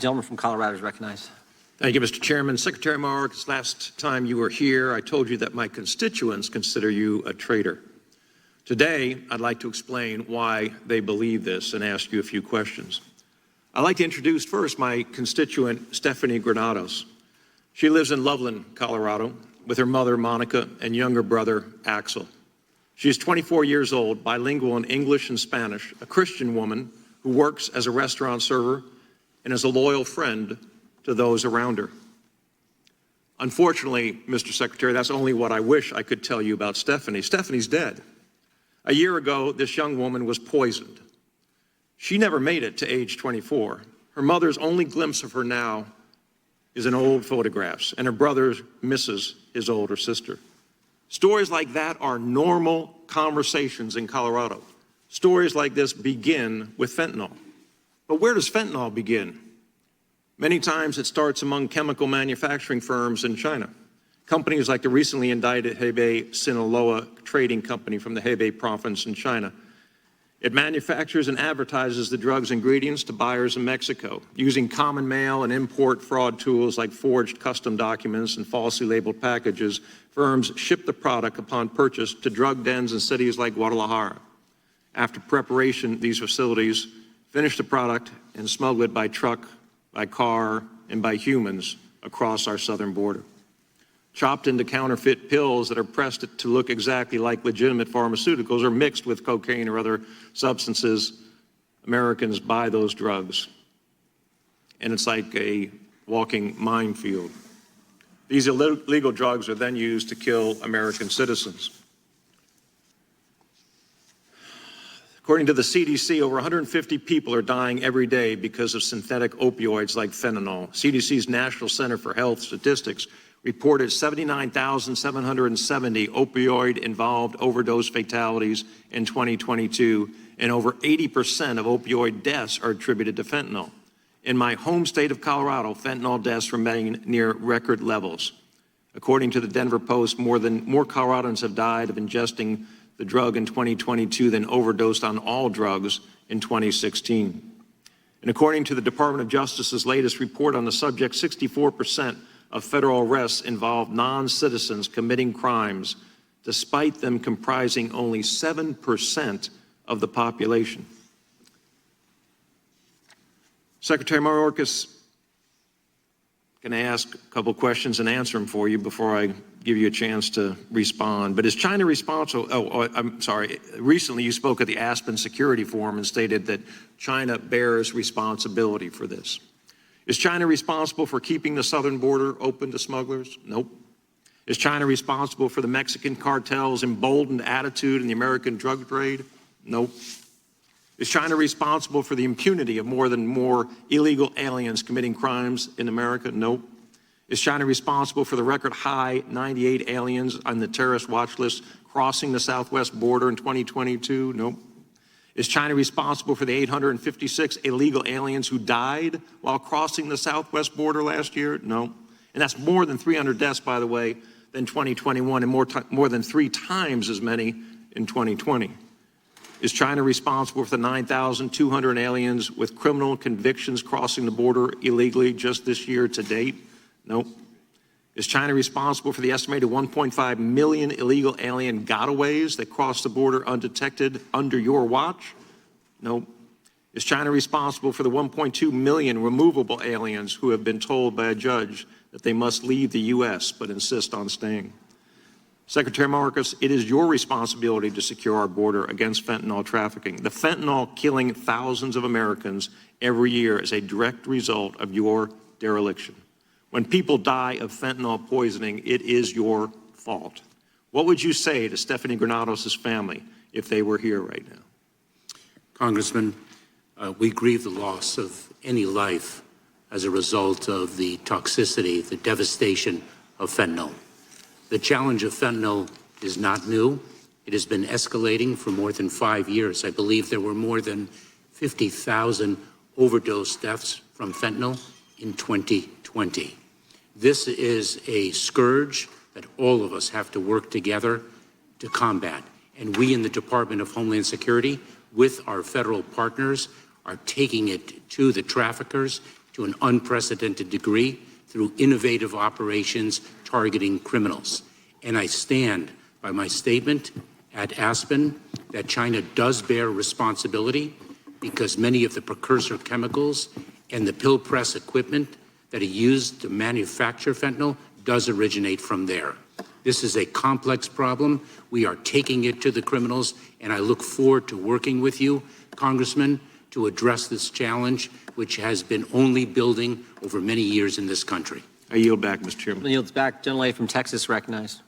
Gentleman from Colorado is recognized. Thank you, Mr. Chairman. Secretary Mayorkas, last time you were here, I told you that my constituents consider you a traitor. Today, I'd like to explain why they believe this and ask you a few questions. I'd like to introduce first my constituent, Stephanie Granados. She lives in Loveland, Colorado, with her mother, Monica, and younger brother, Axel. She is 24 years old, bilingual in English and Spanish, a Christian woman who works as a restaurant server and is a loyal friend to those around her. Unfortunately, Mr. Secretary, that's only what I wish I could tell you about Stephanie. Stephanie's dead. A year ago, this young woman was poisoned. She never made it to age 24. Her mother's only glimpse of her now is in old photographs, and her brother misses his older sister. Stories like that are normal conversations in Colorado. Stories like this begin with fentanyl. But where does fentanyl begin? Many times it starts among chemical manufacturing firms in China. Companies like the recently indicted Hebei Sinaloa Trading Company from the Hebei province in China. It manufactures and advertises the drug's ingredients to buyers in Mexico. Using common mail and import fraud tools like forged custom documents and falsely labeled packages, firms ship the product upon purchase to drug dens in cities like Guadalajara. After preparation, these facilities finish the product and smuggle it by truck, by car, and by humans across our southern border. Chopped into counterfeit pills that are pressed to look exactly like legitimate pharmaceuticals or mixed with cocaine or other substances, Americans buy those drugs. And it's like a walking minefield. These illegal drugs are then used to kill American citizens. According to the CDC, over 150 people are dying every day because of synthetic opioids like fentanyl. CDC's National Center for Health Statistics reported 79,770 opioid-involved overdose fatalities in 2022, and over 80% of opioid deaths are attributed to fentanyl. In my home state of Colorado, fentanyl deaths remain near record levels. According to the Denver Post, more Coloradans have died of ingesting the drug in 2022 than overdosed on all drugs in 2016. And according to the Department of Justice's latest report on the subject, 64% of federal arrests involve non-citizens committing crimes, despite them comprising only 7% of the population. Secretary Mayorkas, can I ask a couple questions and answer them for you before I give you a chance to respond? But is China responsible? I'm sorry. Recently, you spoke at the Aspen Security Forum and stated that China bears responsibility for this. Is China responsible for keeping the southern border open to smugglers? Nope. Is China responsible for the Mexican cartel's emboldened attitude in the American drug trade? Nope. Is China responsible for the impunity of more illegal aliens committing crimes in America? Nope. Is China responsible for the record high 98 aliens on the terrorist watch list crossing the southwest border in 2022? Nope. Is China responsible for the 856 illegal aliens who died while crossing the southwest border last year? No. And that's more than 300 deaths, by the way, than 2021, and more than 3 times as many in 2020. Is China responsible for the 9,200 aliens with criminal convictions crossing the border illegally just this year to date? No. Is China responsible for the estimated 1.5 million illegal alien gotaways that crossed the border undetected under your watch? No. Is China responsible for the 1.2 million removable aliens who have been told by a judge that they must leave the U.S. but insist on staying? Secretary Mayorkas, it is your responsibility to secure our border against fentanyl trafficking. The fentanyl killing thousands of Americans every year is a direct result of your dereliction. When people die of fentanyl poisoning, it is your fault. What would you say to Stephanie Granados' family if they were here right now? Congressman, we grieve the loss of any life as a result of the toxicity, the devastation of fentanyl. The challenge of fentanyl is not new. It has been escalating for more than 5 years. I believe there were more than 50,000 overdose deaths from fentanyl in 2020. This is a scourge that all of us have to work together to combat. And we in the Department of Homeland Security, with our federal partners, are taking it to the traffickers to to an unprecedented degree through innovative operations targeting criminals. And I stand by my statement at Aspen that China does bear responsibility because many of the precursor chemicals and the pill press equipment that are used to manufacture fentanyl does originate from there. This is a complex problem. We are taking it to the criminals, and I look forward to working with you, Congressman, to address this challenge, which has been only building over many years in this country. I yield back, Mr. Chairman. Yields back. Gentlelady from Texas recognized.